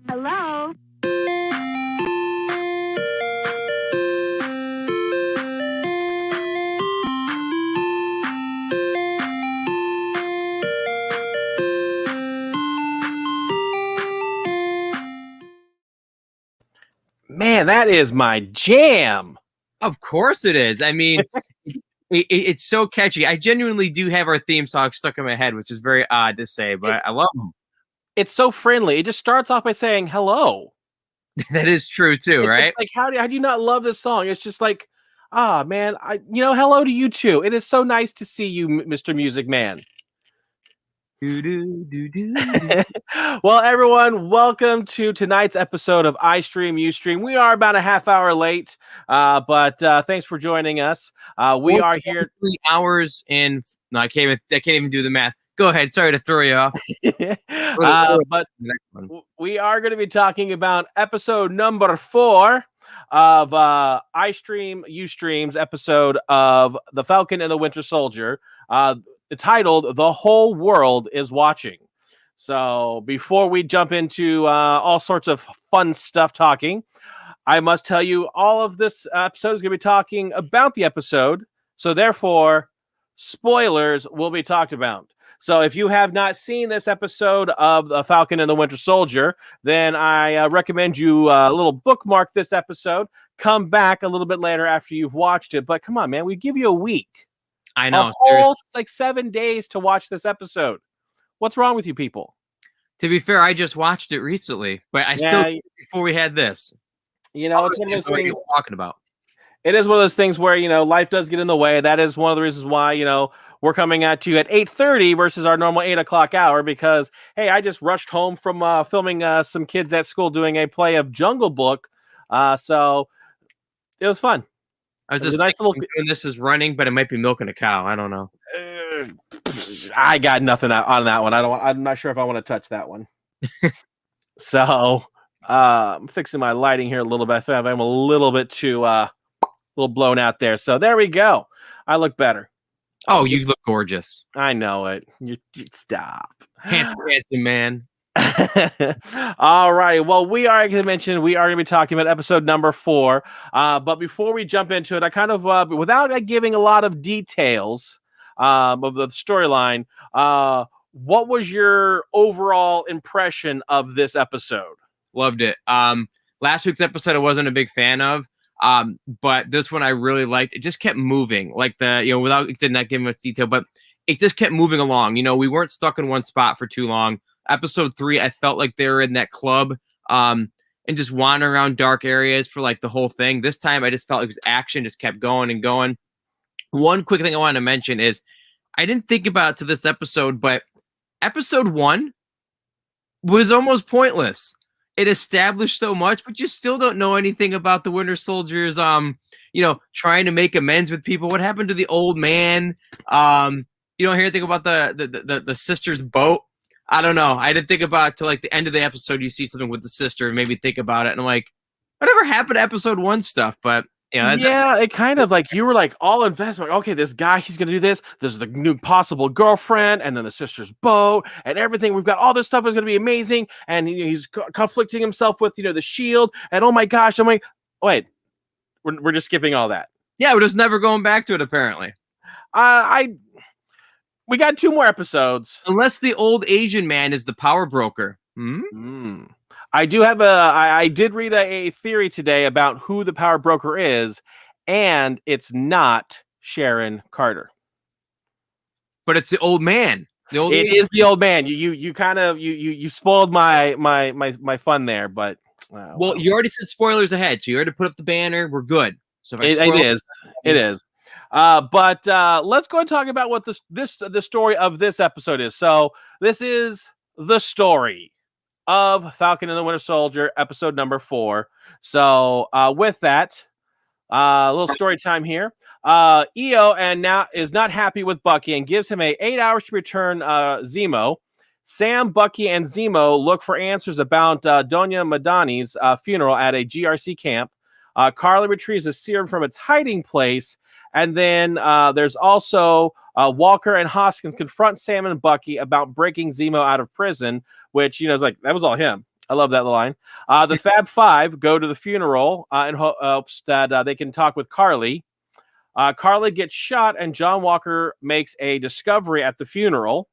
Hello? Man, that is my jam. Of course it is. I mean, it's so catchy. I genuinely do have our theme song stuck in my head, which is very odd to say, but I love them. It's so friendly. It just starts off by saying hello. That is true too, right? It's like, how do you not love this song? It's just like, man, hello to you too. It is so nice to see you, Mr. Music Man. Well, everyone, welcome to tonight's episode of iStream Ustream. We are about a half hour late, but thanks for joining us. We are here 3 hours and no, I can't even do the math. Go ahead. Sorry to throw you off. But we are going to be talking about episode number 4 of iStream Ustream's episode of The Falcon and the Winter Soldier, titled "The Whole World is Watching." So before we jump into all sorts of fun stuff talking, I must tell you all of this episode is going to be talking about the episode. So therefore, spoilers will be talked about. So if you have not seen this episode of The Falcon and the Winter Soldier, then I recommend you a little bookmark this episode. Come back a little bit later after you've watched it. But come on, man, we give you a week. I know. A whole 7 days to watch this episode. What's wrong with you people? To be fair, I just watched it recently, but I still before we had this. It's one of those things you're talking about. It is one of those things where, life does get in the way. That is one of the reasons why, we're coming at you at 8:30 versus our normal 8 o'clock hour because, hey, I just rushed home from filming some kids at school doing a play of Jungle Book. So it was fun. I was just nice little. This is running, but it might be milking a cow. I don't know. I got nothing on that one. I'm not sure if I want to touch that one. So I'm fixing my lighting here a little bit. I'm a little bit too little blown out there. So there we go. I look better. Oh, you look gorgeous. I know it. You stop. Handsome man. All right. Well, we are going to be talking about episode number 4. But before we jump into it, I kind of, without giving a lot of details of the storyline, what was your overall impression of this episode? Loved it. Last week's episode I wasn't a big fan of. But this one I really liked. It just kept moving, like without not giving much detail, but it just kept moving along. We weren't stuck in one spot for too long. Episode 3, I felt like they were in that club, and just wandering around dark areas for like the whole thing. This time I just felt like action just kept going and going. One quick thing I wanted to mention is I didn't think about it to this episode, but episode 1 was almost pointless. It established so much, but you still don't know anything about the Winter Soldiers, trying to make amends with people. What happened to the old man? You don't hear anything about the sister's boat. I don't know. I didn't think about it till like the end of the episode. You see something with the sister and maybe think about it. And I'm like, whatever happened to episode 1 stuff? But it kind of like you were like all invested. Okay, this guy, he's gonna do this. There's the new possible girlfriend, and then the sister's boat, and everything. We've got all this stuff is gonna be amazing. And he's conflicting himself with the shield. And oh my gosh, I'm like, wait, we're just skipping all that. Yeah, we're just never going back to it. Apparently, we got 2 more episodes. Unless the old Asian man is the power broker. I do have I did read a theory today about who the power broker is, and it's not Sharon Carter. But it's the old man. It is the old man. You kind of you spoiled my fun there, but well, you already said spoilers ahead, so you already put up the banner. We're good. So it is. But let's go and talk about what the story of this episode is. So this is the story of Falcon and the Winter Soldier, episode number 4. So with that, a little story time here. EO and now is not happy with Bucky and gives him 8 hours to return Zemo. Sam, Bucky, and Zemo look for answers about Doña Madani's funeral at a GRC camp. Carly retrieves a serum from its hiding place. And then there's also Walker and Hoskins confront Sam and Bucky about breaking Zemo out of prison, which, is like, that was all him. I love that line. The Fab Five go to the funeral in hopes that they can talk with Carly. Carly gets shot, and John Walker makes a discovery at the funeral.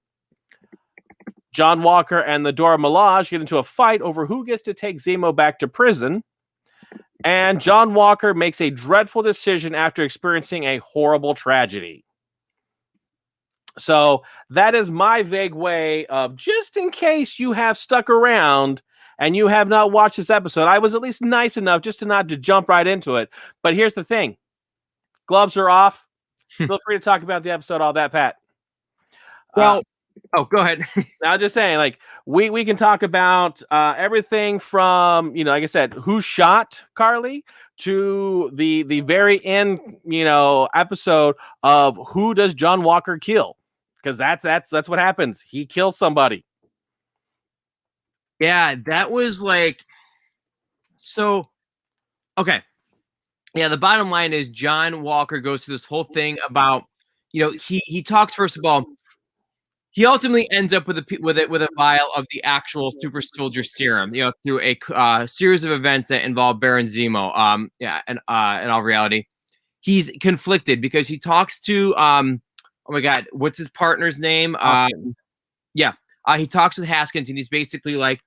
John Walker and the Dora Milaje get into a fight over who gets to take Zemo back to prison. And John Walker makes a dreadful decision after experiencing a horrible tragedy. So that is my vague way of, just in case you have stuck around and you have not watched this episode, I was at least nice enough just to not to jump right into it. But here's the thing. Gloves are off. Feel free to talk about the episode, all that, Pat. Well, go ahead. Now, just saying, like, we can talk about everything from, like I said, who shot Carly to the very end, episode of who does John Walker kill, because that's what happens. He kills somebody. Yeah, that was like, so okay. Yeah, the bottom line is John Walker goes through this whole thing about, he talks, first of all, he ultimately ends up with a vial of the actual super soldier serum, through a series of events that involve Baron Zemo. In all reality, he's conflicted because he talks to oh my God, what's his partner's name? He talks with Haskins, and he's basically like,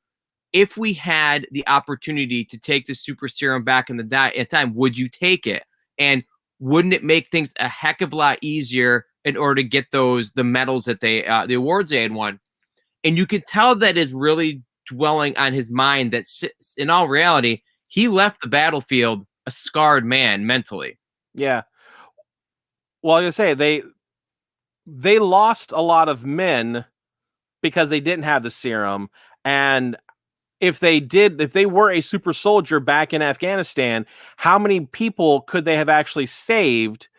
if we had the opportunity to take the super serum back in the time, would you take it? And wouldn't it make things a heck of a lot easier in order to get the medals that the awards they had won? And you can tell that is really dwelling on his mind, that in all reality, he left the battlefield a scarred man mentally. Yeah. Well, I was gonna say they lost a lot of men because they didn't have the serum. And if they were a super soldier back in Afghanistan, how many people could they have actually saved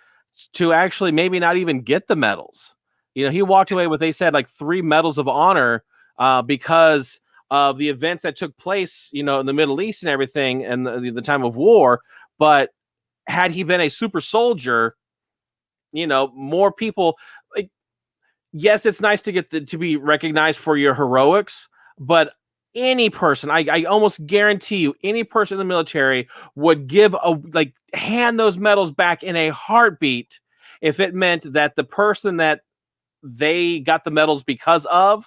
to actually maybe not even get the medals? He walked away with, they said, like 3 medals of honor because of the events that took place, in the Middle East and everything, and the time of war. But had he been a super soldier, more people, like, yes, it's nice to get to be recognized for your heroics, but any person, I almost guarantee you, any person in the military would hand those medals back in a heartbeat if it meant that the person that they got the medals because of,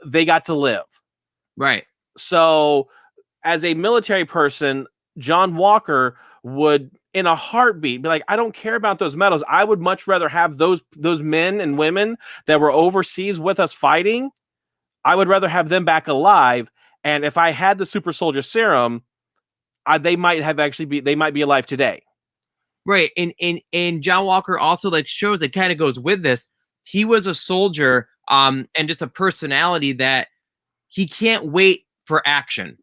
they got to live. Right. So as a military person, John Walker would, in a heartbeat, be like, I don't care about those medals. I would much rather have those men and women that were overseas with us fighting. I would rather have them back alive. And if I had the super soldier serum, they might be alive today. Right. And John Walker also shows that kind of goes with this. He was a soldier, and just a personality that he can't wait for action.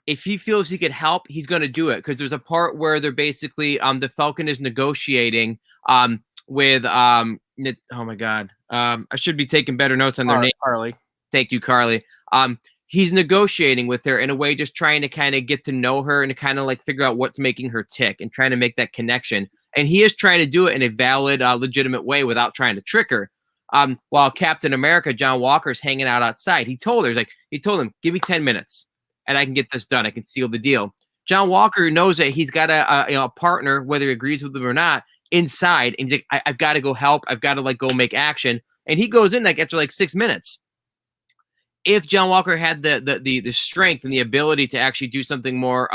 If he feels he could help, he's going to do it. Because there's a part where they're basically, the Falcon is negotiating with, oh my God, I should be taking better notes on their name. Carly. Thank you, Carly. He's negotiating with her in a way, just trying to kind of get to know her and to kind of figure out what's making her tick and trying to make that connection. And he is trying to do it in a valid, legitimate way without trying to trick her. While Captain America, John Walker's hanging out outside, he told him, give me 10 minutes and I can get this done. I can seal the deal. John Walker knows that he's got a partner, whether he agrees with him or not, inside. And he's like, I've got to go help. I've got to go make action. And he goes in after 6 minutes. If John Walker had the strength and the ability to actually do something more,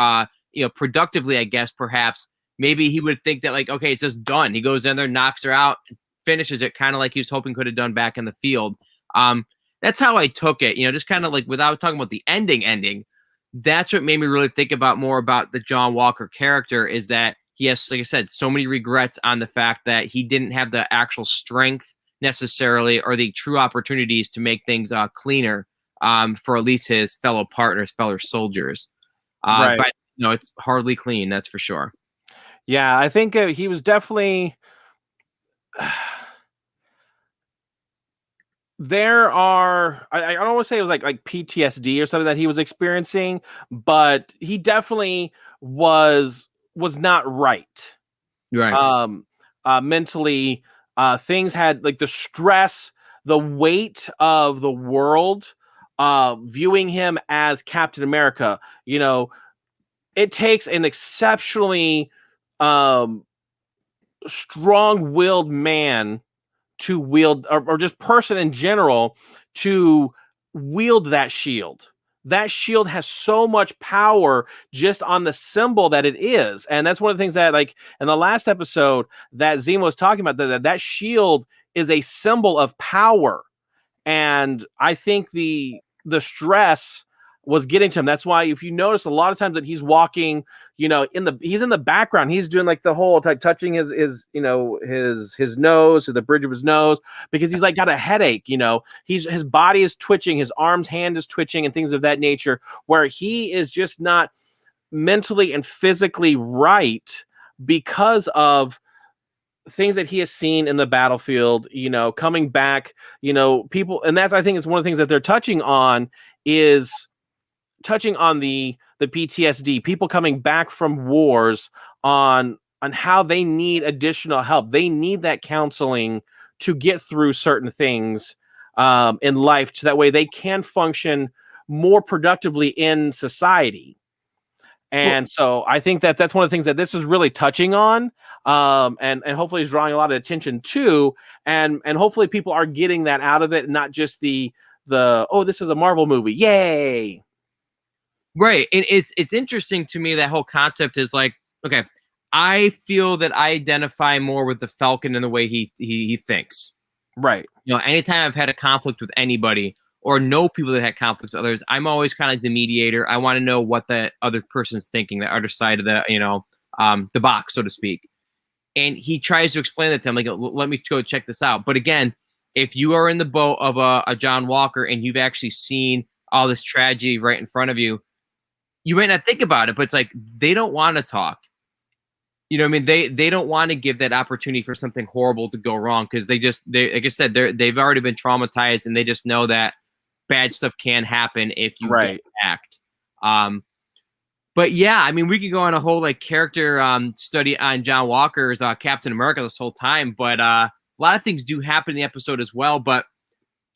productively, I guess, perhaps, maybe he would think that okay, it's just done. He goes in there, knocks her out, finishes it, kind of like he was hoping could have done back in the field. That's how I took it, just kind of without talking about the ending. That's what made me really think more about the John Walker character, is that he has, like I said, so many regrets on the fact that he didn't have the actual strength necessarily, or the true opportunities to make things cleaner. For at least his fellow partners, fellow soldiers. Right. But it's hardly clean, that's for sure. Yeah, I think he was definitely... There are... I don't want to say it was like PTSD or something that he was experiencing, but he definitely was not right. Right. Mentally, things had the stress, the weight of the world, viewing him as Captain America, it takes an exceptionally strong-willed man to wield, or just person in general, to wield that shield. That shield has so much power just on the symbol that it is. And that's one of the things that, like, in the last episode that Zemo was talking about, that shield is a symbol of power. And I think the stress was getting to him. That's why, if you notice, a lot of times that he's walking, he's in the background. He's doing like the whole touching his nose, or the bridge of his nose, because he's like got a headache. His body is twitching, his hand is twitching, and things of that nature, where he is just not mentally and physically right because of things that he has seen in the battlefield, coming back, people. And that's, I think, is one of the things that they're touching on the PTSD, people coming back from wars, on how they need additional help. They need that counseling to get through certain things in life, so that way they can function more productively in society. And so I think that's one of the things that this is really touching on, and hopefully is drawing a lot of attention to, and hopefully people are getting that out of it, not just the this is a Marvel movie, yay. Right. And it's interesting to me, that whole concept is like, okay, I feel that I identify more with the Falcon in the way he thinks. Right. Anytime I've had a conflict with anybody, or know people that had conflicts with others, I'm always kind of the mediator. I want to know what that other person's thinking, the other side of the box, so to speak. And he tries to explain that to him, like, let me go check this out. But again, if you are in the boat of a John Walker, and you've actually seen all this tragedy right in front of you, you might not think about it, but it's like, they don't want to talk. You know what I mean? They don't want to give that opportunity for something horrible to go wrong, because they like I said, they've already been traumatized, and they just know that bad stuff can happen if you don't act. But yeah, I mean, we could go on a whole like character study on John Walker's Captain America this whole time, but a lot of things do happen in the episode as well. But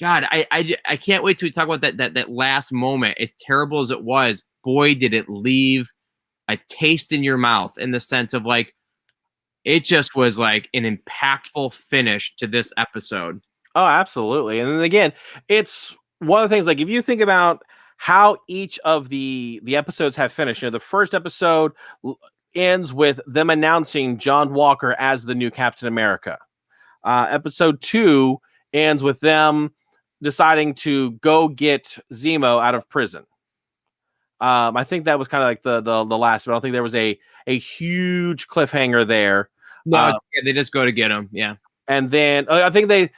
God, I can't wait till we talk about that last moment. As terrible as it was, boy, did it leave a taste in your mouth, in the sense of like, it just was like an impactful finish to this episode. Oh, absolutely. And then again, it's one of the things, like, if you think about how each of the episodes have finished, the first episode ends with them announcing John Walker as the new Captain America. Episode 2 ends with them deciding to go get Zemo out of prison. I think that was kind of like the last, but I don't think there was a huge cliffhanger there. No, they just go to get him. Yeah. And then I think the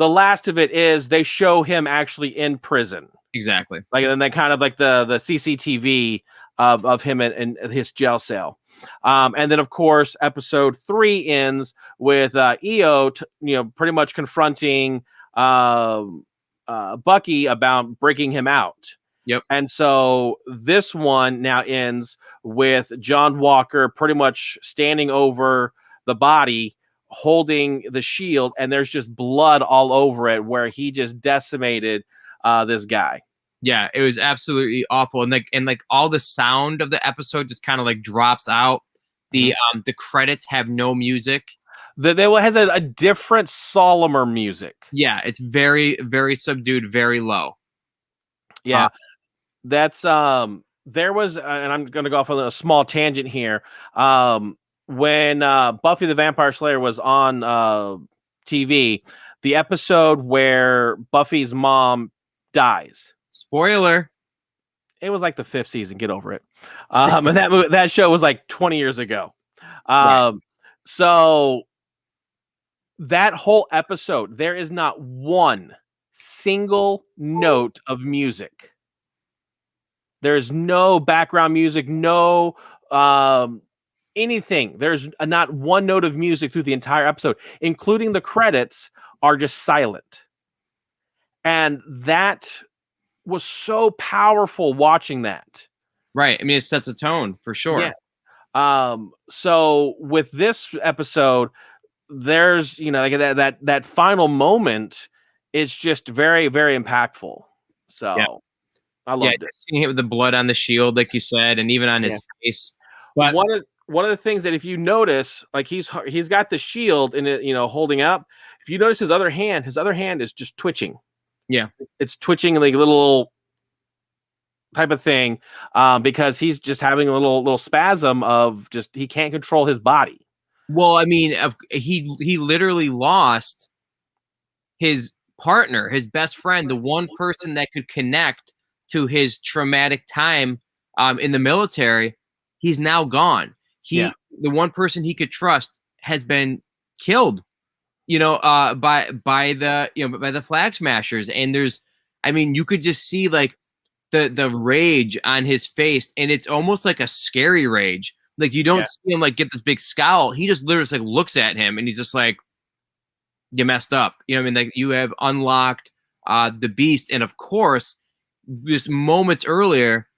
last of it is they show him actually in prison. Exactly. Like, and then kind of like the CCTV of him in his jail cell. And then, of course, episode 3 ends with EO, pretty much confronting Bucky about breaking him out. Yep. And so this one now ends with John Walker pretty much standing over the body, holding the shield, and there's just blood all over it, where he just decimated this guy. Yeah, it was absolutely awful, and like all the sound of the episode just kind of like drops out. The credits have no music. There has a different, solemner music. Yeah, it's very, very subdued, very low. Yeah, that's there was, and I'm going to go off on a small tangent here. When Buffy the Vampire Slayer was on TV, the episode where Buffy's mom dies. Spoiler. It was like the 5th season. Get over it. And that show was like 20 years ago. Right. So that whole episode, there is not one single note of music. There's no background music, no anything. There's not one note of music through the entire episode, including the credits are just silent. And that was so powerful watching that. Right. I mean, it sets a tone for sure. Yeah. So with this episode, there's, like that final moment is just very, very impactful. So yeah. I loved it. Seeing it with the blood on the shield, like you said, and even on his face. But one of the things that if you notice, like he's got the shield and it, holding up. If you notice his other hand is just twitching. Yeah, it's twitching like a little type of thing, because he's just having a little spasm of just he can't control his body. Well, I mean, he literally lost his partner, his best friend, the one person that could connect to his traumatic time in the military. He's now gone. The one person he could trust has been killed, by the Flag Smashers. And you could just see like the rage on his face, and it's almost like a scary rage. Like you don't see him like get this big scowl. He just literally just, like looks at him, and he's just like, "You messed up." Like you have unlocked the beast, and of course, just moments earlier,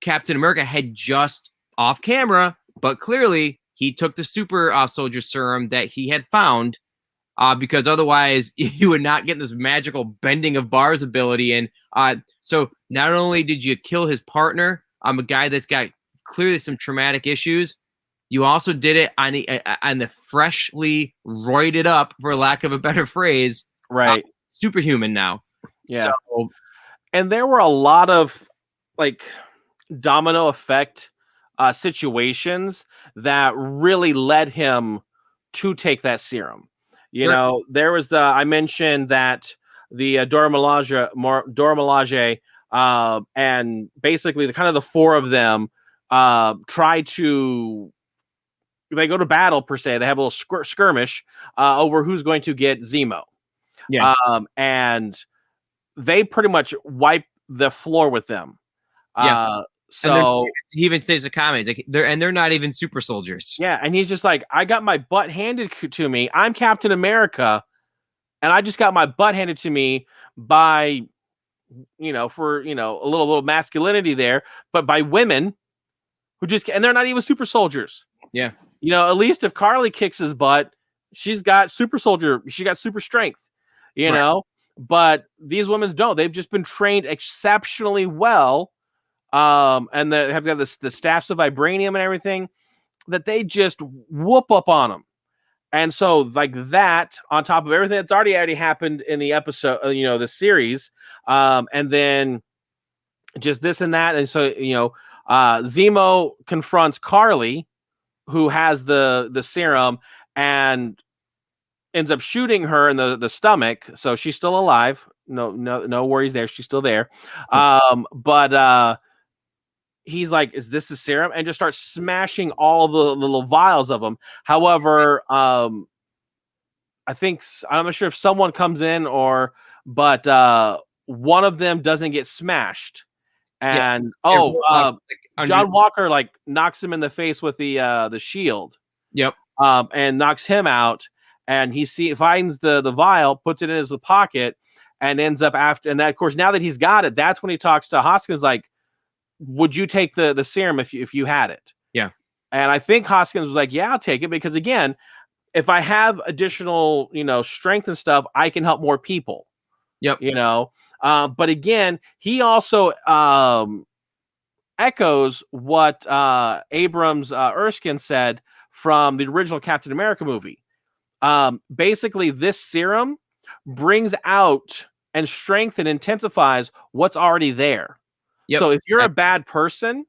Captain America had just off camera, but clearly he took the super soldier serum that he had found, because otherwise you would not get this magical bending of bars ability. And so not only did you kill his partner, a guy that's got clearly some traumatic issues, you also did it on the freshly roided up, for lack of a better phrase, right? Superhuman now. Yeah. So, and there were a lot of like domino effect situations that really led him to take that serum. There was I mentioned that the Dora Milaje, and basically the four of them try to. They go to battle per se. They have a little skirmish over who's going to get Zemo. Yeah. And they pretty much wipe the floor with them. Yeah. So he even says the comments like they're not even super soldiers. Yeah, and he's just like, I got my butt handed to me. I'm Captain America, and I just got my butt handed to me by, for a little masculinity there, but by women who and they're not even super soldiers. Yeah. At least if Carly kicks his butt, she's got super soldier. She got super strength. Right. But these women don't. They've just been trained exceptionally well. And they have got the staffs of vibranium and everything that they just whoop up on them. And so like that on top of everything that's already happened in the episode, the series, and then just this and that. And so, Zemo confronts Carly, who has the serum, and ends up shooting her in the stomach. So she's still alive. No worries there. She's still there. But he's like, is this the serum? And just starts smashing all the little vials of them. However, I'm not sure if someone comes in but one of them doesn't get smashed. And John Walker like knocks him in the face with the shield. Yep. And knocks him out. And he finds the vial, puts it in his pocket, and ends up after. And that, of course, now that he's got it, that's when he talks to Hoskins like, would you take the serum if you had it? Yeah. And I think Hoskins was like, yeah, I'll take it, because again, if I have additional, strength and stuff, I can help more people. Yep. But again, he also echoes what Abrams Erskine said from the original Captain America movie. Basically, this serum brings out and strengthens and intensifies what's already there. Yep. So if you're a bad person,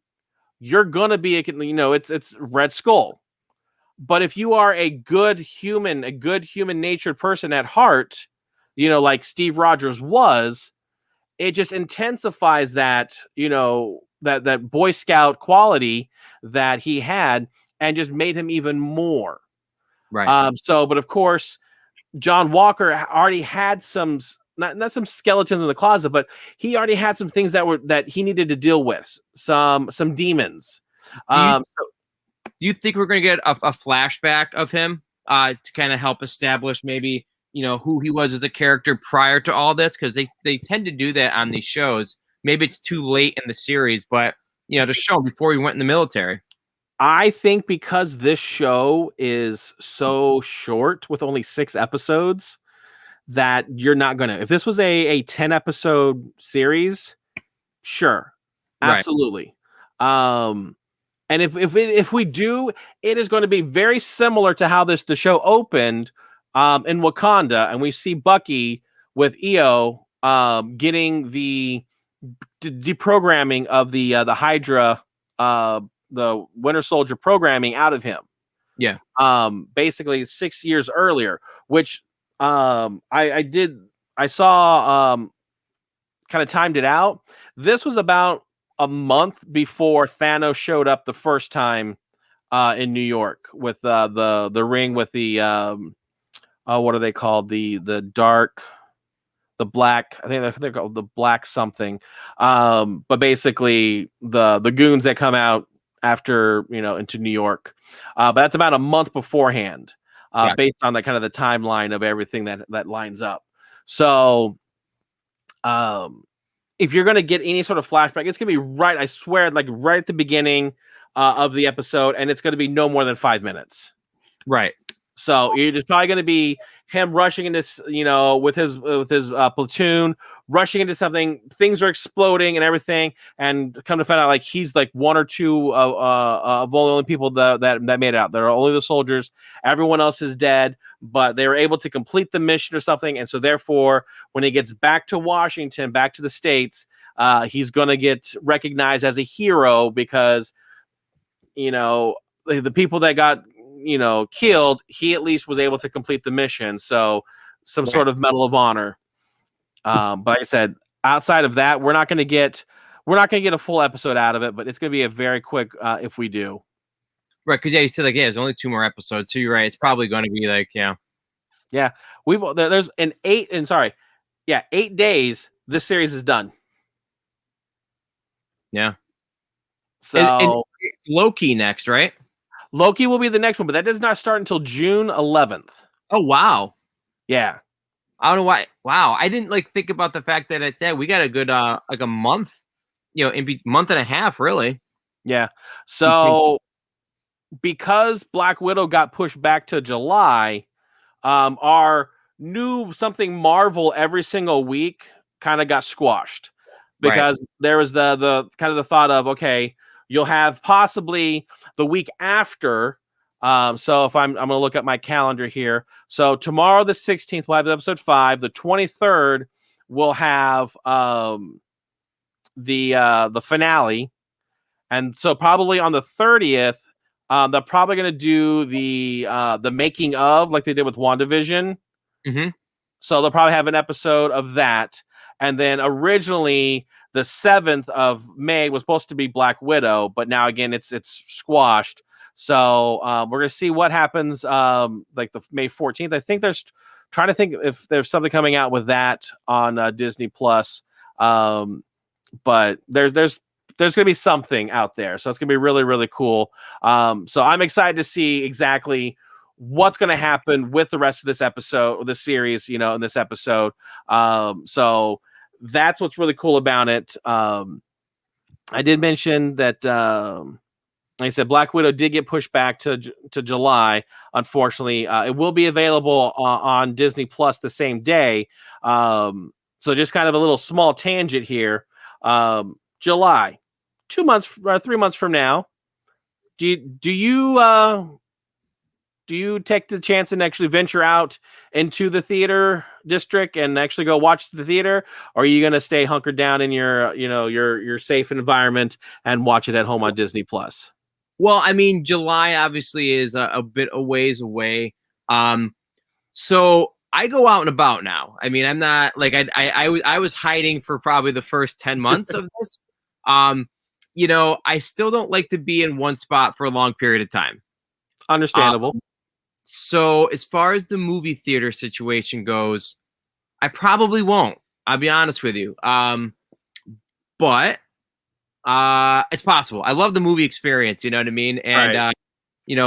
you're gonna be it's Red Skull. But if you are a good human natured person at heart, like Steve Rogers was, it just intensifies that, that Boy Scout quality that he had, and just made him even more. Right. But of course, John Walker already had some. Not some skeletons in the closet, but he already had some things that he needed to deal with, some demons. Do you think we're going to get a flashback of him to kind of help establish maybe who he was as a character prior to all this? Because they tend to do that on these shows. Maybe it's too late in the series, but to show him before he went in the military. I think because this show is so short with only 6 episodes, that you're not gonna. If this was a 10 episode series, Sure, Right. absolutely. And if we do, it is going to be very similar to how the show opened in Wakanda, and we see Bucky with EO getting the deprogramming of the Hydra, the Winter Soldier programming out of him. Yeah. Basically 6 years earlier, which I saw kind of timed it out. This was about a month before Thanos showed up the first time in New York with the ring with the what are they called, the dark, the black, I think they're called the black something, but basically the goons that come out after, into New York, but that's about a month beforehand, Gotcha. based on the kind of the timeline of everything that lines up. So if you're going to get any sort of flashback, it's going to be right, I swear, like right at the beginning of the episode, and it's going to be no more than 5 minutes. Right. So it's probably going to be him rushing into, with his platoon, rushing into something. Things are exploding and everything, and come to find out, like he's like one or two of the only people that made it out. There are only the soldiers. Everyone else is dead, but they were able to complete the mission or something. And so therefore, when he gets back to Washington, back to the States, he's going to get recognized as a hero because, the people that got killed, he at least was able to complete the mission. So some sort of Medal of Honor. But like I said, outside of that, we're not going to get a full episode out of it, but it's going to be a very quick if we do. Right, because you said there's only 2 more episodes, so you're right. It's probably going to be yeah. There's an 8 days. This series is done. Yeah. So and it's Loki next, right? Loki will be the next one, but that does not start until June 11th. Oh wow. Yeah. I don't know why. Wow, I didn't think about the fact that we got a good like a month, month and a half, really. Yeah. So because Black Widow got pushed back to July, our new something Marvel every single week kind of got squashed because there was the kind of the thought of, okay, you'll have possibly the week after. So if I'm going to look at my calendar here. So tomorrow, the 16th, we'll have episode 5. The 23rd, we'll have the finale. And so probably on the 30th, they're probably going to do the making of, like they did with WandaVision. Mm-hmm. So they'll probably have an episode of that. And then originally the 7th of May was supposed to be Black Widow, but now again it's squashed. So we're gonna see what happens. Like the May 14th. I think there's trying to think if there's something coming out with that on Disney Plus. But there's going to be something out there. So it's going to be really, really cool. So I'm excited to see exactly what's going to happen with the rest of this episode, or the series, in this episode. So that's what's really cool about it. I did mention that, like I said, Black Widow did get pushed back to July. Unfortunately, it will be available on Disney Plus the same day. So just kind of a little small tangent here. July, 2 months, 3 months from now, do you take the chance and actually venture out into the theater district and actually go watch the theater, or are you going to stay hunkered down in your safe environment and watch it at home on Disney Plus? Well, I mean, July obviously is a bit a ways away. So I go out and about now. I mean, I'm not like I was hiding for probably the first 10 months of this. I still don't like to be in one spot for a long period of time. Understandable. So as far as the movie theater situation goes, I probably won't. I'll be honest with you. But it's possible. I love the movie experience, you know what I mean? And right.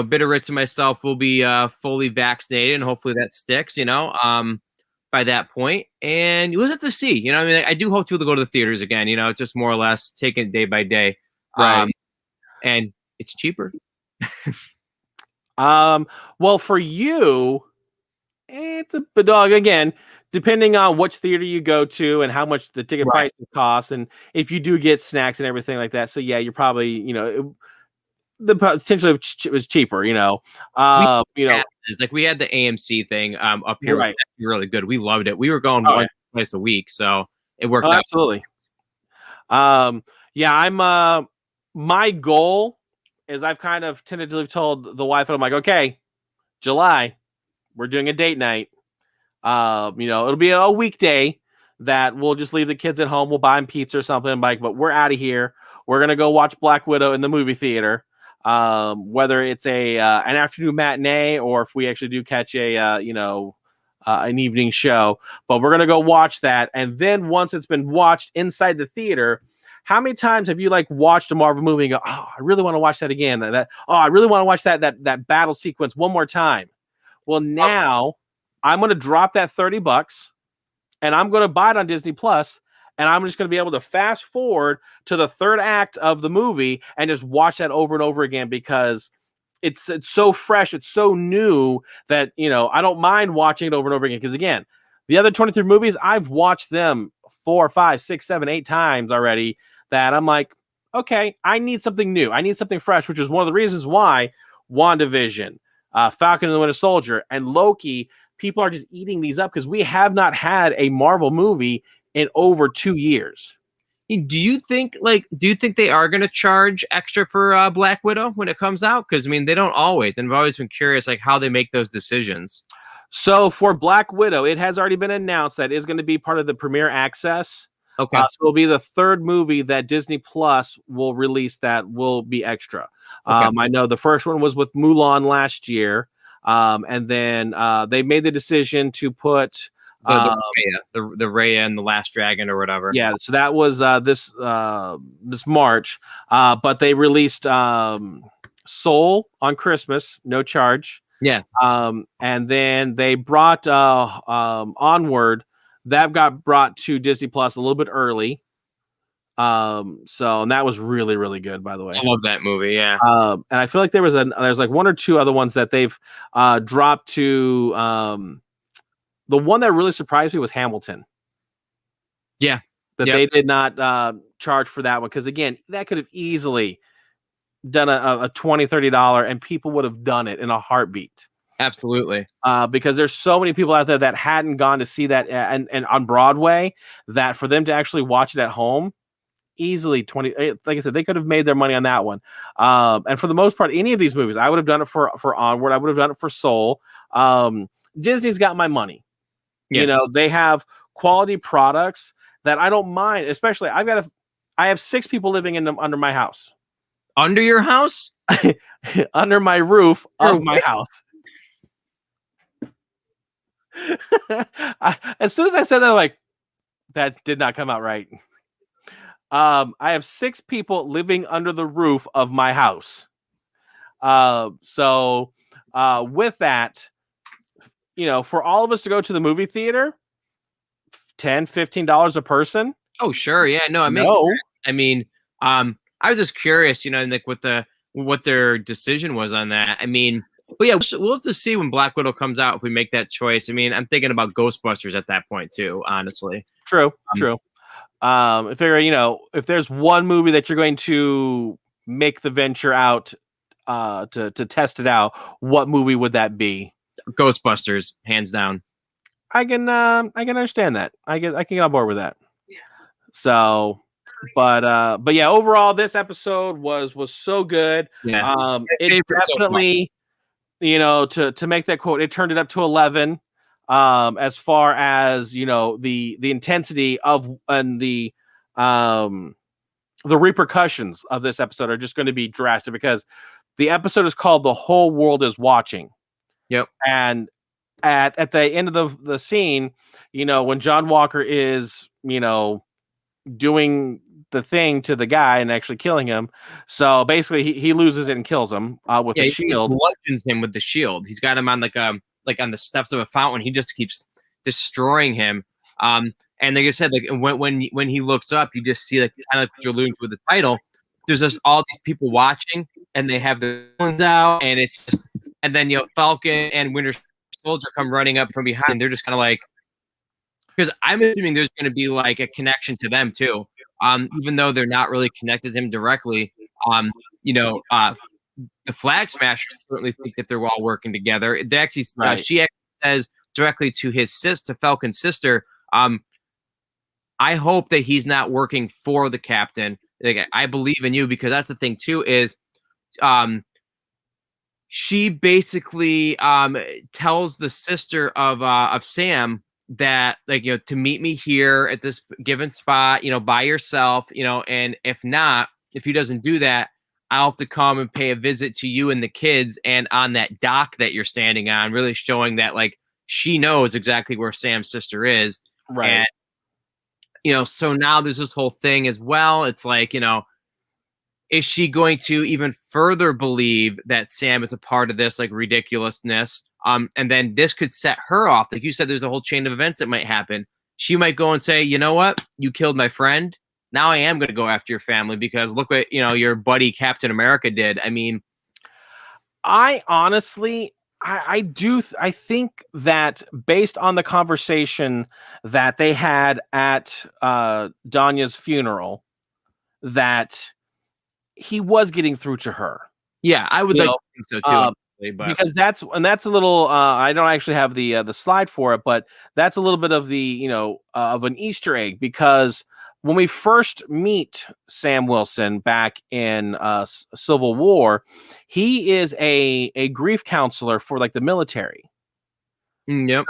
Bitter Ritz and myself will be fully vaccinated, and hopefully that sticks, by that point. And you'll have to see, I mean, I do hope to go to the theaters again, it's just more or less taking it day by day. Right. And it's cheaper. Well, for you, it's a dog again. depending on which theater you go to and how much the ticket Right. price costs, and if you do get snacks and everything like that. So yeah, you're probably the potentially was cheaper. We You know, passes. Like we had the AMC thing up here, was right. actually really good. We loved it. We were going Oh, once yeah. or twice a week, so it worked Oh, out. absolutely. Yeah, my goal is I've kind of tentatively told the wife, I'm like, okay, July, we're doing a date night. It'll be a weekday that we'll just leave the kids at home. We'll buy them pizza or something, like, but we're out of here. We're gonna go watch Black Widow in the movie theater. Whether it's an afternoon matinee or if we actually do catch an evening show, but we're gonna go watch that. And then once it's been watched inside the theater, how many times have you like watched a Marvel movie and go, oh, I really want to watch that again? I really want to watch that battle sequence one more time. Well, now I'm going to drop that $30 and I'm going to buy it on Disney Plus, and I'm just going to be able to fast forward to the third act of the movie and just watch that over and over again because it's so fresh, it's so new that I don't mind watching it over and over again. Because again, the other 23 movies I've watched them 4, 5, 6, 7, 8 times already. That I'm like, okay, I need something new. I need something fresh, which is one of the reasons why WandaVision, Falcon and the Winter Soldier, and Loki, people are just eating these up because we have not had a Marvel movie in over 2 years. Do you think they are going to charge extra for Black Widow when it comes out? Because I mean, they don't always, and I've always been curious like how they make those decisions. So for Black Widow, it has already been announced that is going to be part of the Premiere Access. Okay. So it'll be the third movie that Disney Plus will release that will be extra. Okay. I know the first one was with Mulan last year. And then they made the decision to put the Raya and the Last Dragon or whatever. Yeah, so that was this March. But they released Soul on Christmas, no charge. Yeah. And then they brought Onward. That got brought to Disney Plus a little bit early. And that was really, really good, by the way. I love that movie, yeah. And I feel like there's like one or two other ones that they've dropped to. The one that really surprised me was Hamilton. Yeah. That they did not charge for that one. Because again, that could have easily done a $20, $30 and people would have done it in a heartbeat. Absolutely. Because there's so many people out there that hadn't gone to see that and on Broadway, that for them to actually watch it at home, easily 20, like I said, they could have made their money on that one. And for the most part, any of these movies, I would have done it for Onward. I would have done it for Soul. Disney's got my money. Yeah. They have quality products that I don't mind, especially I have 6 people living under my house. Under your house? Under my roof of my house. As soon as I said that, I'm like, that did not come out right. I have 6 people living under the roof of my house. So with that, for all of us to go to the movie theater, $10, $15 a person. Oh, sure. Yeah, no, it makes sense. I mean, I was just curious, like what their decision was on that. I mean, but yeah, we'll have to see when Black Widow comes out if we make that choice. I mean, I'm thinking about Ghostbusters at that point too, honestly. True. I figure, if there's one movie that you're going to make the venture out to test it out, what movie would that be? Ghostbusters, hands down. I can understand that. I can get on board with that. So, but yeah, overall, this episode was so good. Yeah. It definitely, to make that quote, it turned it up to 11. As far as the intensity of and the repercussions of this episode are just going to be drastic because the episode is called "The Whole World Is Watching." Yep. And at the end of the scene, when John Walker is doing the thing to the guy and actually killing him, so basically he loses it and kills him with the shield. He bludgeons him with the shield. He's got him on like on the steps of a fountain. He just keeps destroying him. And like I said, like when he looks up, you just see, like, kind of what you're alluding to with the title. There's just all these people watching, and they have their phones out, and it's just, and then Falcon and Winter Soldier come running up from behind. And they're just kind of like, Because I'm assuming there's going to be like a connection to them too. Even though they're not really connected to him directly. You know, the Flag Smashers certainly think that they're all working together. They actually, Right. she actually says directly to his sister, Falcon's sister, I hope that he's not working for the captain. Like, I believe in you, because that's the thing too, is she basically tells the sister of Sam that, like, to meet me here at this given spot, by yourself, and if not, if he doesn't do that, I'll have to come and pay a visit to you and the kids, and on that dock that you're standing on, really showing that, like, she knows exactly where Sam's sister is. Right. And so now there's this whole thing as well. It's like, is she going to even further believe that Sam is a part of this, like, ridiculousness? And then this could set her off. Like you said, there's a whole chain of events that might happen. She might go and say, you know what? You killed my friend. Now I am going to go after your family, because look what, your buddy Captain America did. I mean, I honestly, I think that based on the conversation that they had at Danya's funeral, that he was getting through to her. Yeah, I would like to think so too. Because that's a little. I don't actually have the slide for it, but that's a little bit of the of an Easter egg, because when we first meet Sam Wilson back in Civil War, he is a grief counselor for like the military. Yep.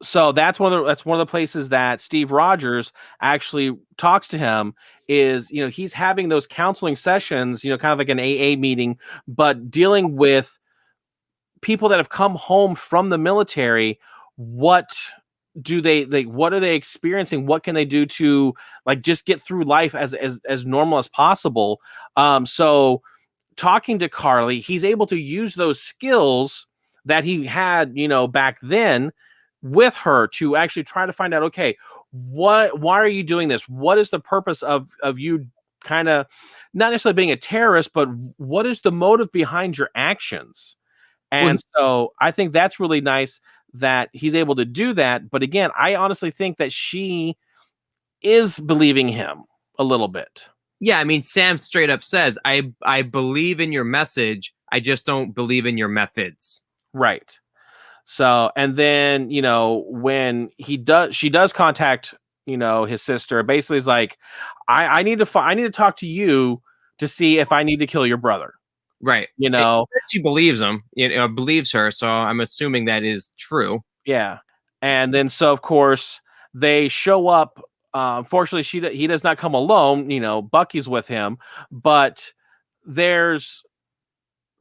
So that's one of the places that Steve Rogers actually talks to him. Is he's having those counseling sessions, kind of like an AA meeting, but dealing with people that have come home from the military. What do what are they experiencing? What can they do to, like, just get through life as normal as possible? So talking to Carly, he's able to use those skills that he had, back then with her to actually try to find out, okay, why are you doing this? What is the purpose of you kind of not necessarily being a terrorist, but what is the motive behind your actions? And so I think that's really nice that he's able to do that. But again, I honestly think that she is believing him a little bit. Yeah, I mean, Sam straight up says, I believe in your message. I just don't believe in your methods. Right. So, and then, when she does contact, his sister, basically is like, I need to talk to you to see if I need to kill your brother. Right. She believes him, believes her. So I'm assuming that is true. Yeah. And then, so of course they show up. Unfortunately, he does not come alone. Bucky's with him, but there's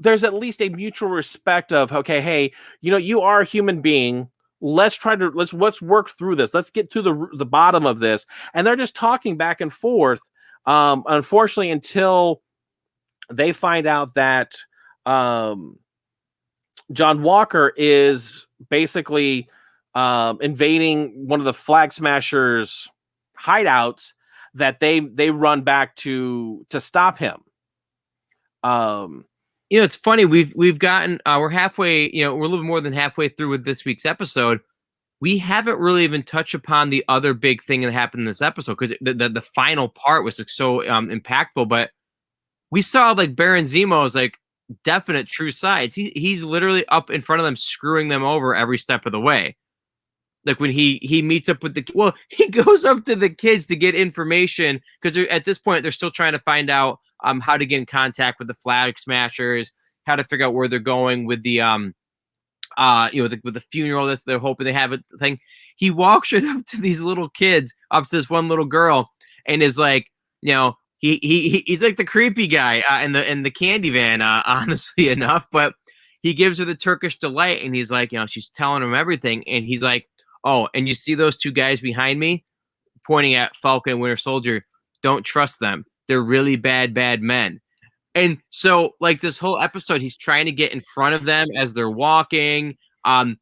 at least a mutual respect of, okay, hey, you are a human being. Let's work through this. Let's get to the bottom of this. And they're just talking back and forth. Unfortunately, until they find out that John Walker is basically invading one of the Flag Smashers' hideouts, that they run back to stop him. It's funny. We've gotten we're halfway. We're a little more than halfway through with this week's episode. We haven't really even touched upon the other big thing that happened in this episode, because the final part was like so impactful. But we saw, like, Baron Zemo's, like, definite true sides. He's literally up in front of them, screwing them over every step of the way. Like, when he meets up with he goes up to the kids to get information, because at this point they're still trying to find out how to get in contact with the Flag Smashers, how to figure out where they're going with the with the funeral that they're hoping they have a thing. He walks right up to these little kids, up to this one little girl, and is like, he's like the creepy guy in the candy van, honestly enough. But he gives her the Turkish delight, and he's like, she's telling him everything, and he's like, oh, and you see those two guys behind me, pointing at Falcon and Winter Soldier. Don't trust them. They're really bad men. And so, like, this whole episode, he's trying to get in front of them as they're walking. And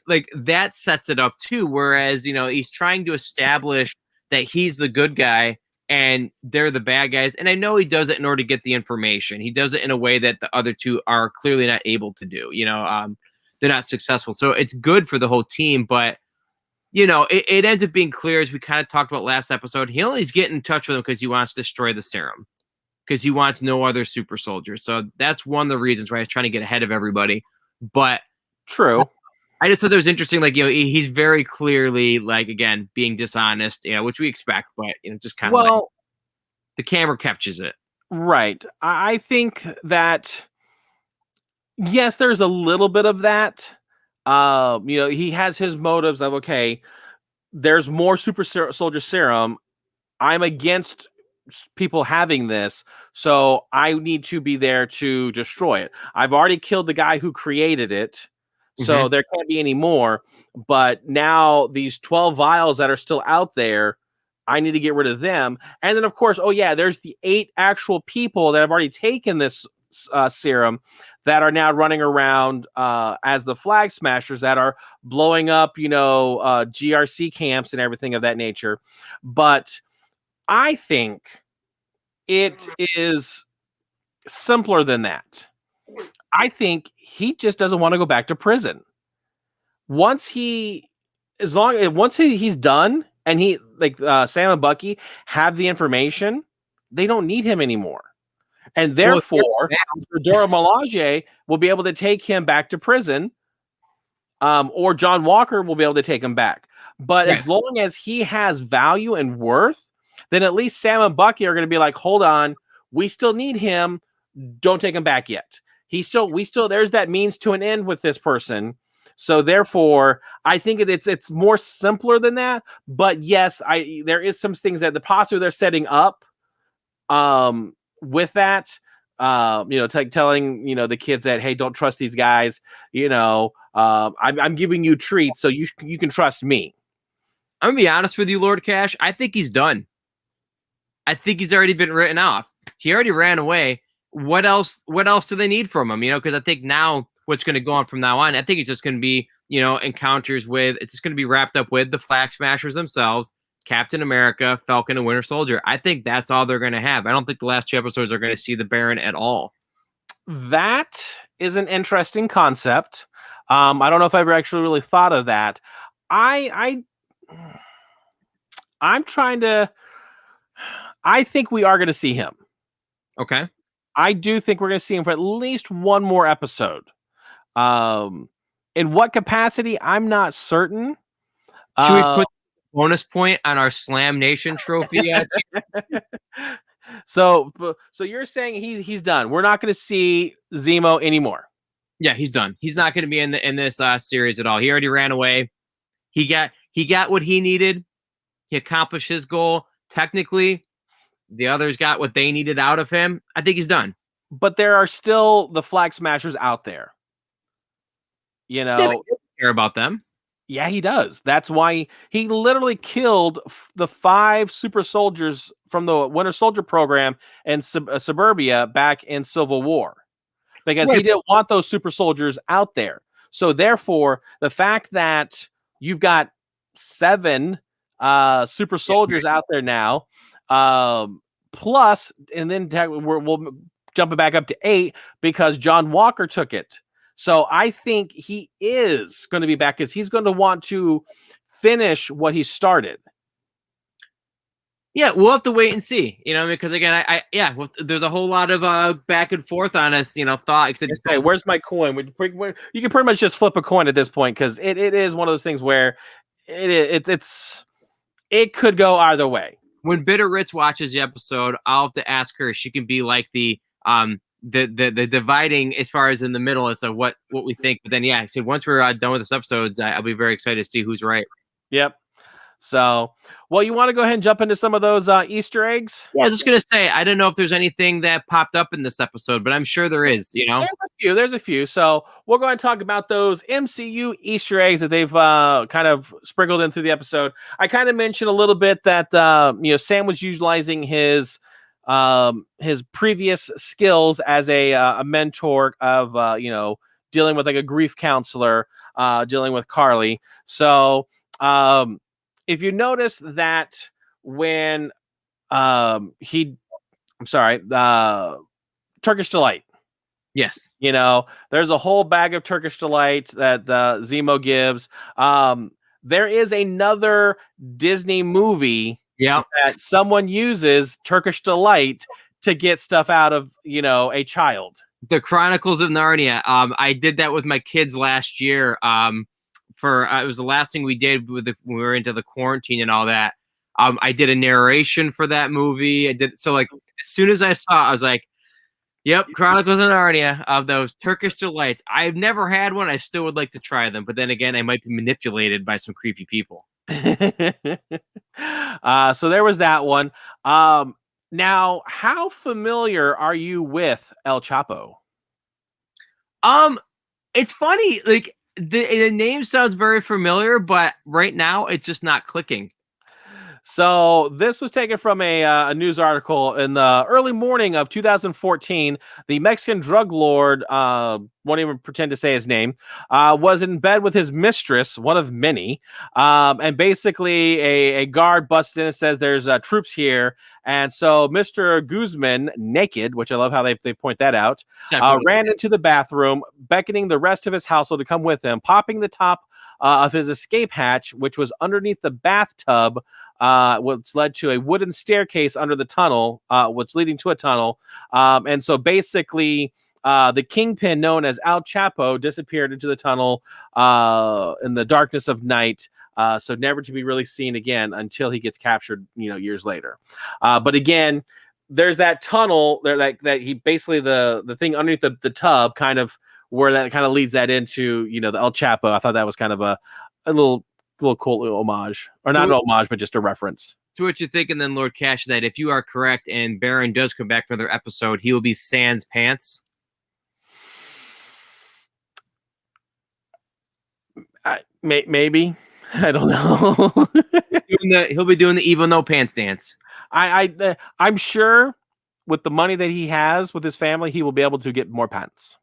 like, that sets it up too. Whereas, he's trying to establish that he's the good guy and they're the bad guys. And I know he does it in order to get the information. He does it in a way that the other two are clearly not able to do. They're not successful. So it's good for the whole team. But it ends up being clear, as we kind of talked about last episode. He only is getting in touch with him because he wants to destroy the serum, because he wants no other super soldier. So that's one of the reasons why he's trying to get ahead of everybody. But true. I just thought it was interesting. Like, he's very clearly, like, again, being dishonest, which we expect, but just kind of like the camera captures it. Right. I think that, yes, there's a little bit of that. He has his motives of, okay, there's more super soldier serum. I'm against people having this, so I need to be there to destroy it. I've already killed the guy who created it, so there can't be any more. But now these 12 vials that are still out there, I need to get rid of them. And then, of course, there's the 8 actual people that have already taken this serum that are now running around as the flag smashers that are blowing up, GRC camps and everything of that nature. But I think it is simpler than that. I think he just doesn't want to go back to prison. Once he's done, and he, like, Sam and Bucky have the information, they don't need him anymore. And therefore, Dora Milaje will be able to take him back to prison, or John Walker will be able to take him back. But as long as he has value and worth, then at least Sam and Bucky are going to be like, hold on, we still need him. Don't take him back yet. There's that means to an end with this person. So therefore, I think it's more simpler than that. But yes, there is some things that possibly they're setting up with that. Telling the kids that, hey, don't trust these guys. I'm giving you treats, so you can trust me. I'm gonna be honest with you, Lord Cash. I think he's done. I think he's already been written off. He already ran away. What else do they need from him? Because I think now what's going to go on from now on, I think it's just going to be, encounters with, it's just going to be wrapped up with the Flag Smashers themselves, Captain America, Falcon, and Winter Soldier. I think that's all they're going to have. I don't think the last 2 episodes are going to see the Baron at all. That is an interesting concept. I don't know if I've ever actually really thought of that. I'm trying to. I think we are going to see him. Okay. I do think we're going to see him for at least one more episode. In what capacity, I'm not certain. Should we put bonus point on our Slam Nation trophy? So you're saying he's done. We're not going to see Zemo anymore. Yeah, he's done. He's not going to be in this series at all. He already ran away. He got what he needed. He accomplished his goal. Technically, the others got what they needed out of him. I think he's done. But there are still the Flag Smashers out there. Yeah, he doesn't care about them. Yeah, he does. That's why he literally killed the 5 super soldiers from the Winter Soldier program in Suburbia back in Civil War, because he didn't want those super soldiers out there. So therefore, the fact that you've got 7 super soldiers out there now, plus, and then we'll jump it back up to 8 because John Walker took it. So I think he is going to be back because he's going to want to finish what he started. Yeah, we'll have to wait and see, because again, there's a whole lot of back and forth on us, thought. Hey, where's my coin? You can pretty much just flip a coin at this point, because it is one of those things where it could go either way. When Bitter Ritz watches the episode, I'll have to ask her. She can be like the dividing as far as in the middle as of what we think. But then, so once we're done with this episode, I'll be very excited to see who's right. Yep. So, well, you want to go ahead and jump into some of those Easter eggs? Yeah, I was just going to say, I don't know if there's anything that popped up in this episode, but I'm sure there is, There's a few. So we'll go ahead and talk about those MCU Easter eggs that they've kind of sprinkled in through the episode. I kind of mentioned a little bit that, Sam was utilizing his previous skills as a mentor of, dealing with like a grief counselor, dealing with Carly. So, if you notice that when Turkish Delight. Yes. There's a whole bag of Turkish Delight that Zemo gives. there is another Disney movie that someone uses Turkish Delight to get stuff out of, a child. The Chronicles of Narnia. I did that with my kids last year. It was the last thing we did when we were into the quarantine and all that. I did a narration for that movie. As soon as I saw it, I was like, yep, Chronicles of Narnia, of those Turkish Delights. I've never had one. I still would like to try them. But then again, I might be manipulated by some creepy people. So there was that one. Now, how familiar are you with El Chapo? It's funny. Like the name sounds very familiar, but right now it's just not clicking. So this was taken from a news article in the early morning of 2014. The Mexican drug lord, won't even pretend to say his name, was in bed with his mistress, one of many. And basically a guard busts in and says there's troops here. And so Mr. Guzman, naked, which I love how they point that out, ran into the bathroom, beckoning the rest of his household to come with him, popping the top of his escape hatch, which was underneath the bathtub, which led to a wooden staircase under the tunnel, which leading to a tunnel. And so basically, the kingpin known as El Chapo disappeared into the tunnel in the darkness of night. So never to be really seen again until he gets captured, years later. But again, there's that tunnel there, that he basically the thing underneath the tub, kind of where that kind of leads that into, the El Chapo. I thought that was kind of a little cool little homage, or not an homage, but just a reference. So what you're thinking then, Lord Cash, that if you are correct and Baron does come back for another episode, he will be sans pants? Maybe. I don't know. He'll be doing the evil no pants dance. I'm sure with the money that he has with his family, he will be able to get more pants.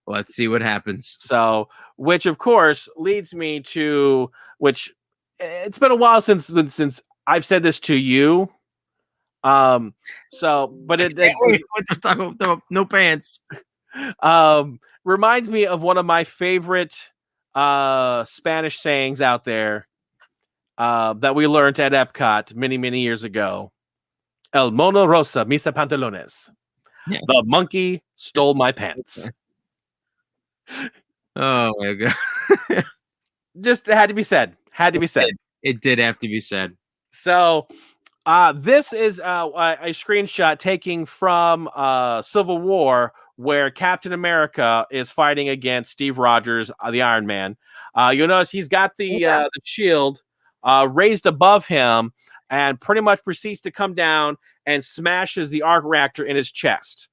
Let's see what happens. So, which of course leads me to, which it's been a while since I've said this to you. But no pants. Reminds me of one of my favorite Spanish sayings out there that we learned at Epcot many years ago. El mono rosa misa pantalones. Yes. The monkey stole my pants. Oh my god. Just had to be said. It did have to be said. So this is a screenshot taken from Civil War, where Captain America is fighting against Steve Rogers, the Iron Man. You'll notice he's got the shield raised above him and pretty much proceeds to come down and smashes the arc reactor in his chest.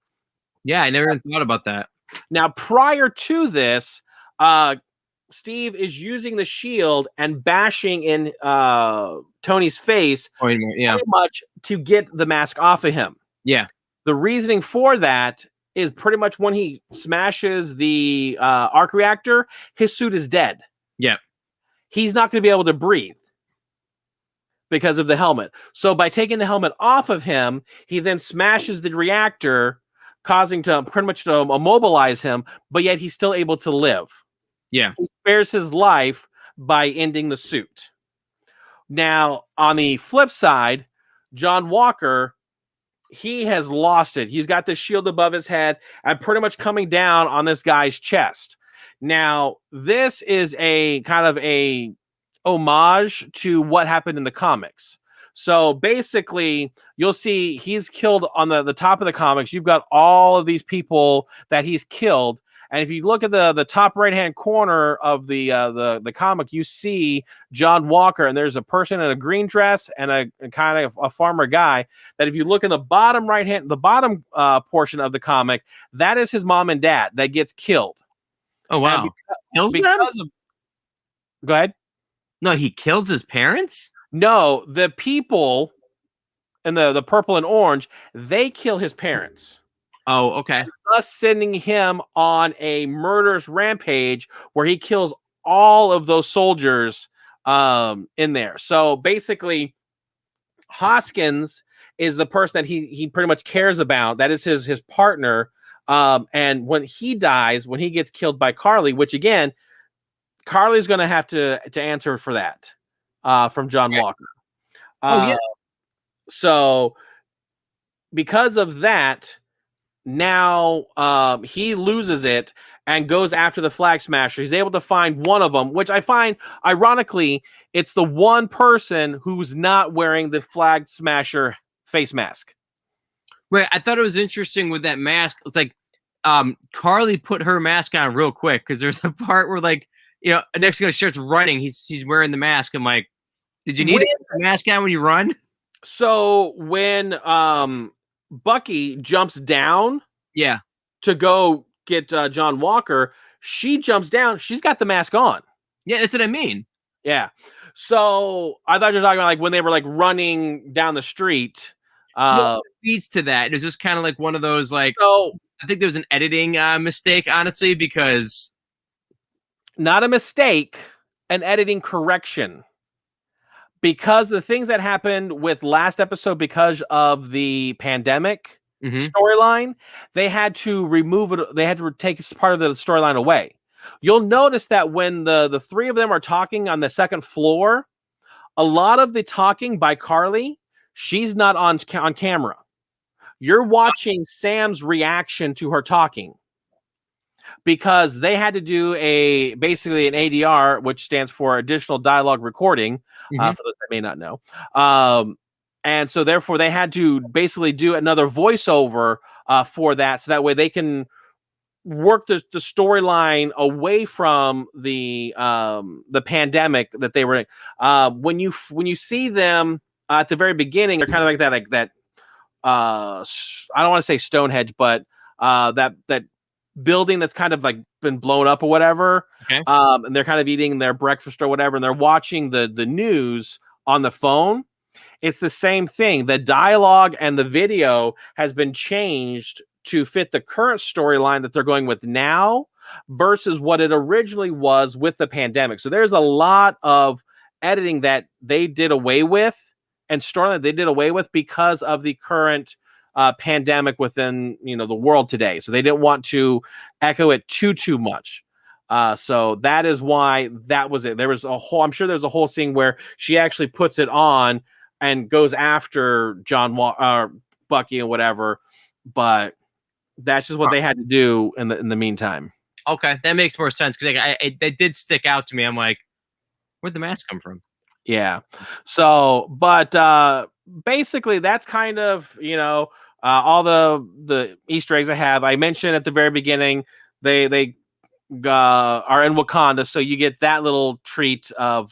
Yeah, I never even thought about that. Now, prior to this, Steve is using the shield and bashing in Tony's face pretty much to get the mask off of him. Yeah. The reasoning for that is pretty much when he smashes the arc reactor, his suit is dead. Yeah. He's not going to be able to breathe because of the helmet. So by taking the helmet off of him, he then smashes the reactor, causing to pretty much to immobilize him, but yet he's still able to live. Yeah. He spares his life by ending the suit. Now, on the flip side, John Walker, he has lost it. He's got the shield above his head and pretty much coming down on this guy's chest. Now, this is a kind of a homage to what happened in the comics. So basically, you'll see he's killed on the top of the comics. You've got all of these people that he's killed. And if you look at the top right-hand corner of the comic, you see John Walker, and there's a person in a green dress and a kind of a farmer guy. That if you look in the bottom portion of the comic, that is his mom and dad that gets killed. Oh wow! Go ahead. No, he kills his parents? No, the people in the purple and orange, they kill his parents. Oh, okay. Thus sending him on a murderous rampage where he kills all of those soldiers in there. So basically, Hoskins is the person that he pretty much cares about. That is his partner. And when he dies, when he gets killed by Carly, which again, Carly's going to have to answer for that from John Walker. Oh yeah. So because of that, now he loses it and goes after the Flag Smasher. He's able to find one of them, which I find, ironically, it's the one person who's not wearing the Flag Smasher face mask. Right. I thought it was interesting with that mask. It's like Carly put her mask on real quick because there's a part where, like, you know, next guy starts running. He's wearing the mask. I'm like, did you need to put the mask on when you run? So when Bucky jumps down, yeah, to go get John Walker, she jumps down. She's got the mask on. Yeah, that's what I mean. Yeah. So I thought you were talking about like when they were like running down the street. No, it leads to that. It was just kind of like one of those like. So I think there was an editing mistake, honestly, because not a mistake, an editing correction. Because the things that happened with last episode because of the pandemic storyline, they had to remove it. They had to take part of the storyline away. You'll notice that when the three of them are talking on the second floor, a lot of the talking by Carly, she's not on camera. You're watching Sam's reaction to her talking. Because they had to do basically an ADR, which stands for additional dialogue recording, for those that may not know. And so therefore they had to basically do another voiceover for that. So that way they can work the storyline away from the pandemic that they were in. When you see them at the very beginning, they're kind of like that, I don't want to say Stonehenge, but that building that's kind of like been blown up or whatever. Okay. And they're kind of eating their breakfast or whatever, and they're watching the news on the phone. It's the same thing. The dialogue and the video has been changed to fit the current storyline that they're going with now versus what it originally was with the pandemic. So there's a lot of editing that they did away with and storyline that they did away with because of the current pandemic within the world today. So they didn't want to echo it too much. So that is why that was it. There was I'm sure there's a whole scene where she actually puts it on and goes after Bucky and whatever. But that's just what they had to do in the meantime. Okay, that makes more sense because they did stick out to me. I'm like, where'd the mask come from? Yeah. So, but basically, that's kind of all the Easter eggs I have. I mentioned at the very beginning they are in Wakanda, so you get that little treat of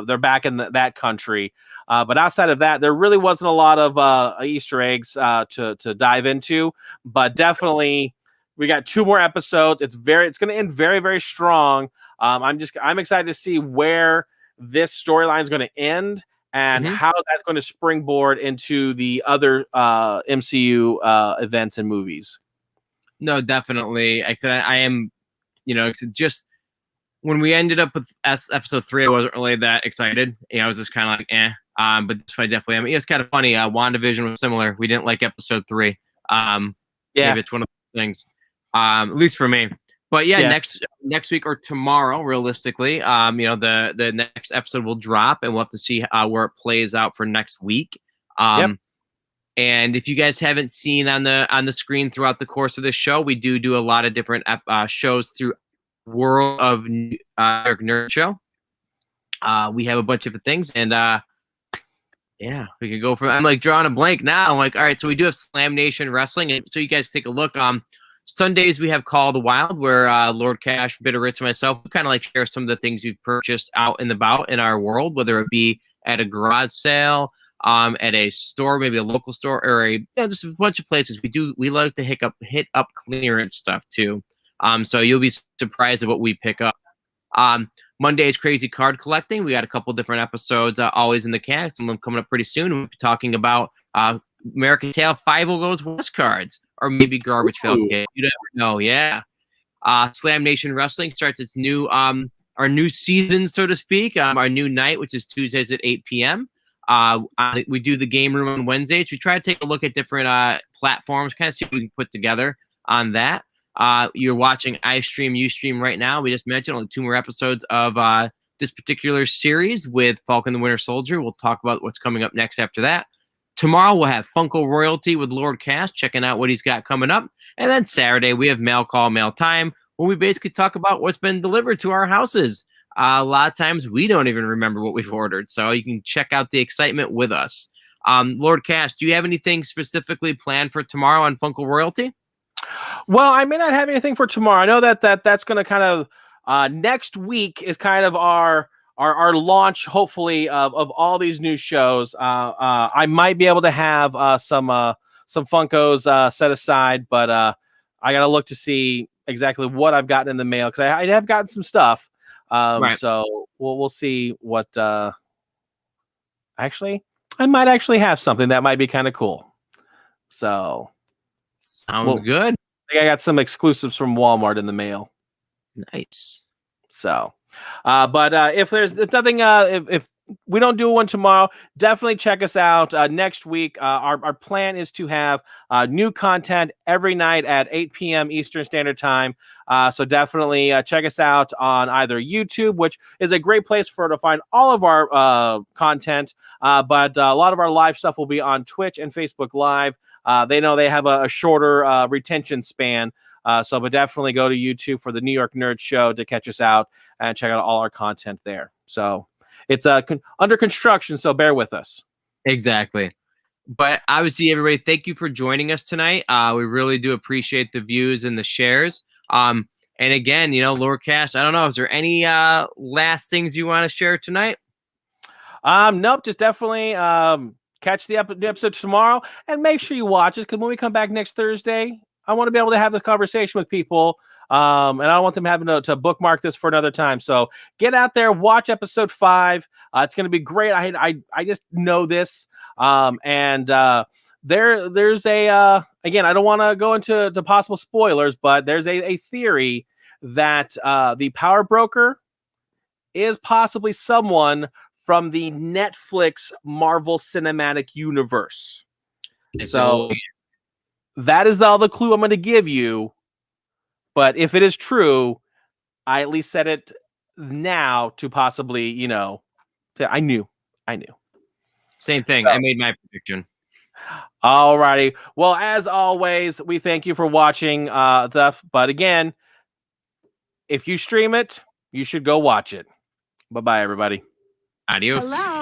they're back in that country. But outside of that, there really wasn't a lot of Easter eggs to dive into. But definitely, we got 2 more episodes. It's going to end very, very strong. I'm excited to see where this storyline is going to end and how that's going to springboard into the other MCU events and movies. No, definitely. Like I said, I am, just when we ended up with episode 3, I wasn't really that excited. I was just kind of like, eh. But this one I definitely am. It's kind of funny. WandaVision was similar. We didn't like episode 3. Maybe it's one of those things, at least for me. But yeah, next week or tomorrow, realistically, the next episode will drop, and we'll have to see where it plays out for next week. And if you guys haven't seen on the screen throughout the course of this show, we do a lot of different shows through World of Nerd Show. We have a bunch of different things, and we can go from. I'm like drawing a blank now. I'm like, all right, so we do have Slam Nation Wrestling, and so you guys take a look. Sundays we have Call the Wild, where Lord Cash, Bitteritz, and myself kind of like share some of the things we've purchased out and about in our world, whether it be at a garage sale, at a store, maybe a local store, or just a bunch of places. We like to hit up clearance stuff too. So you'll be surprised at what we pick up. Monday is Crazy Card Collecting. We got a couple different episodes always in the can. Some of them coming up pretty soon. We'll be talking about American Tail 5 Goes West cards, or maybe Garbage Pail Kid. You never know. Yeah. Slam Nation Wrestling starts its new our new season, so to speak. Our new night, which is Tuesdays at 8 p.m. We do the game room on Wednesdays. We try to take a look at different platforms, kind of see what we can put together on that. You're watching iStream, Ustream right now. We just mentioned only 2 more episodes of this particular series with Falcon the Winter Soldier. We'll talk about what's coming up next after that. Tomorrow we'll have Funko Royalty with Lord Cass, checking out what he's got coming up. And then Saturday we have Mail Call, Mail Time, when we basically talk about what's been delivered to our houses. A lot of times we don't even remember what we've ordered, so you can check out the excitement with us. Lord Cass, do you have anything specifically planned for tomorrow on Funko Royalty? Well, I may not have anything for tomorrow. I know that's going to kind of next week is kind of our launch, hopefully, of all these new shows. I might be able to have some Funkos set aside, but I got to look to see exactly what I've gotten in the mail, because I have gotten some stuff. Right. So we'll see what. Actually, I might actually have something that might be kind of cool. So sounds good. I got some exclusives from Walmart in the mail. Nice. So, but if nothing, if we don't do one tomorrow, definitely check us out next week. Our plan is to have new content every night at 8 p.m. Eastern Standard Time. So definitely check us out on either YouTube, which is a great place to find all of our content. But a lot of our live stuff will be on Twitch and Facebook Live. They know they have a shorter retention span. But definitely go to YouTube for the New York Nerd Show to catch us out and check out all our content there. So it's under construction, so bear with us. Exactly. But obviously, everybody, thank you for joining us tonight. We really do appreciate the views and the shares. And again, Lord Cass, I don't know, is there any last things you want to share tonight? Nope, just definitely catch the episode tomorrow and make sure you watch us, because when we come back next Thursday, I want to be able to have this conversation with people, and I don't want them having to bookmark this for another time. So get out there, watch episode 5. It's going to be great. I just know this, and there's a again, I don't want to go into the possible spoilers, but there's a theory that the power broker is possibly someone from the Netflix Marvel Cinematic Universe. So that is all the clue I'm going to give you. But if it is true, I at least said it now to possibly, say I knew. Same thing. So, I made my prediction. All righty. Well, as always, we thank you for watching. But again, if you stream it, you should go watch it. Bye-bye, everybody. Adios. Hello.